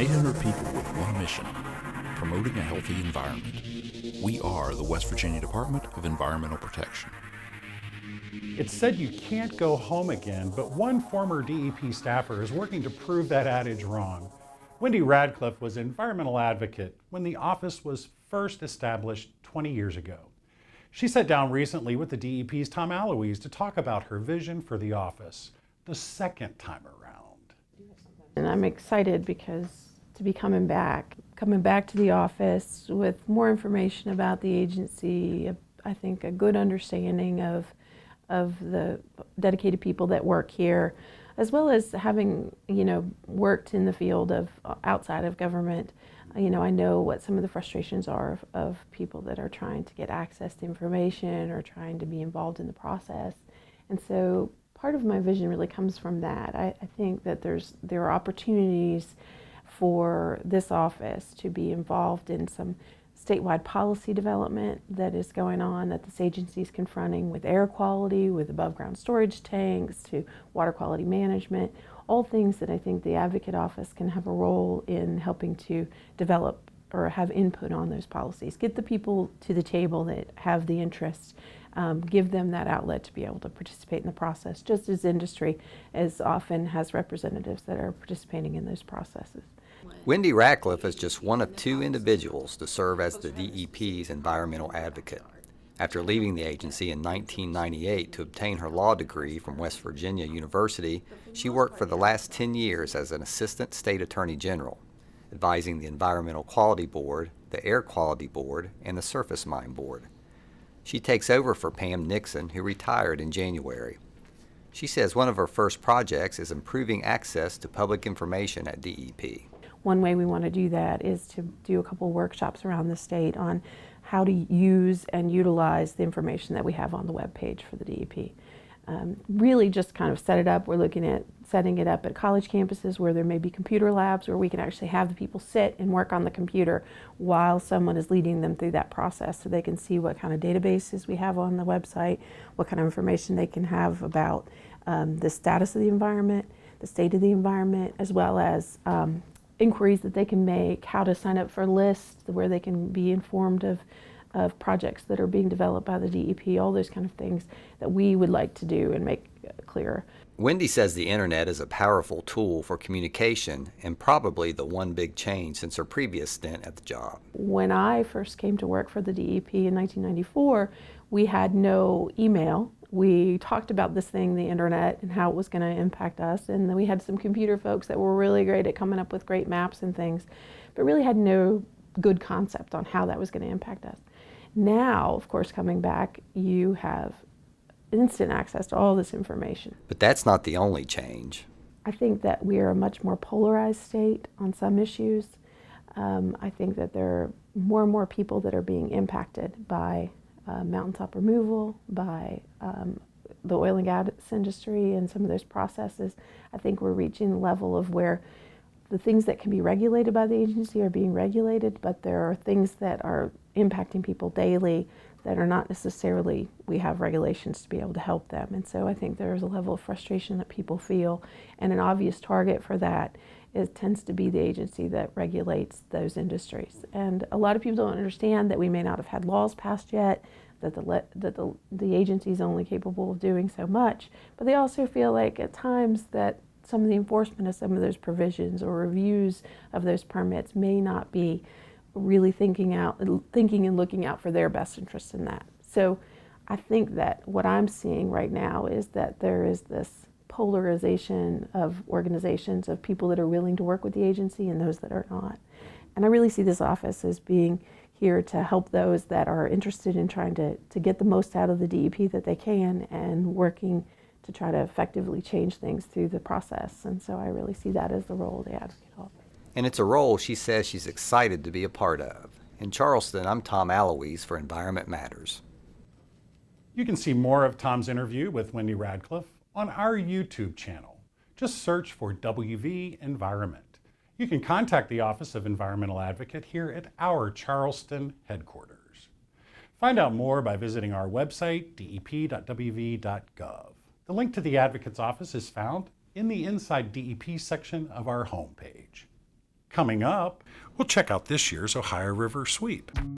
800 people with one mission, promoting a healthy environment. We are the West Virginia Department of Environmental Protection. It's said you can't go home again, but one former DEP staffer is working to prove that adage wrong. Wendy Radcliff was an environmental advocate when the office was first established 20 years ago. She sat down recently with the DEP's Tom Aloise to talk about her vision for the office the second time around. And I'm excited because to be coming back to the office with more information about the agency, I think a good understanding of the dedicated people that work here, as well as having, worked in the field of outside of government. I know what some of the frustrations are of people that are trying to get access to information or trying to be involved in the process. And so part of my vision really comes from that. I think that there are opportunities for this office to be involved in some statewide policy development that is going on, that this agency is confronting, with air quality, with above ground storage tanks, to water quality management, all things that I think the Advocate Office can have a role in helping to develop or have input on those policies. Get the people to the table that have the interest, give them that outlet to be able to participate in the process, just as industry as often has representatives that are participating in those processes. Wendy Radcliff is just one of two individuals to serve as the DEP's environmental advocate. After leaving the agency in 1998 to obtain her law degree from West Virginia University, she worked for the last 10 years as an assistant state attorney general, advising the Environmental Quality Board, the Air Quality Board, and the Surface Mine Board. She takes over for Pam Nixon, who retired in January. She says one of her first projects is improving access to public information at DEP. One way we want to do that is to do a couple workshops around the state on how to use and utilize the information that we have on the web page for the DEP. Really just kind of set it up. We're looking at setting it up at college campuses where there may be computer labs where we can actually have the people sit and work on the computer while someone is leading them through that process, so they can see what kind of databases we have on the website, what kind of information they can have about the status of the environment, the state of the environment, as well as inquiries that they can make, how to sign up for lists where they can be informed of projects that are being developed by the DEP, all those kind of things that we would like to do and make clearer. Wendy says the internet is a powerful tool for communication and probably the one big change since her previous stint at the job. When I first came to work for the DEP in 1994, we had no email. We talked about this thing, the internet, and how it was going to impact us, and then we had some computer folks that were really great at coming up with great maps and things, but really had no good concept on how that was going to impact us. Now, of course, coming back, you have instant access to all this information. But that's not the only change. I think that we are a much more polarized state on some issues. I think that there are more and more people that are being impacted by mountaintop removal, by the oil and gas industry and some of those processes. I think we're reaching the level of where the things that can be regulated by the agency are being regulated, but there are things that are impacting people daily that are not necessarily, we have regulations to be able to help them. And so I think there's a level of frustration that people feel, and an obvious target for that tends to be the agency that regulates those industries. And a lot of people don't understand that we may not have had laws passed yet, that the agency is only capable of doing so much, but they also feel like at times that some of the enforcement of some of those provisions or reviews of those permits may not be really thinking and looking out for their best interests in that. So I think that what I'm seeing right now is that there is this polarization of organizations, of people that are willing to work with the agency and those that are not. And I really see this office as being here to help those that are interested in trying to get the most out of the DEP that they can, and working to try to effectively change things through the process. And so I really see that as the role of the Advocate Office. And it's a role she says she's excited to be a part of. In Charleston, I'm Tom Aloise for Environment Matters. You can see more of Tom's interview with Wendy Radcliff on our YouTube channel. Just search for WV Environment. You can contact the Office of Environmental Advocate here at our Charleston headquarters. Find out more by visiting our website, dep.wv.gov. The link to the Advocate's office is found in the Inside DEP section of our homepage. Coming up, we'll check out this year's Ohio River Sweep.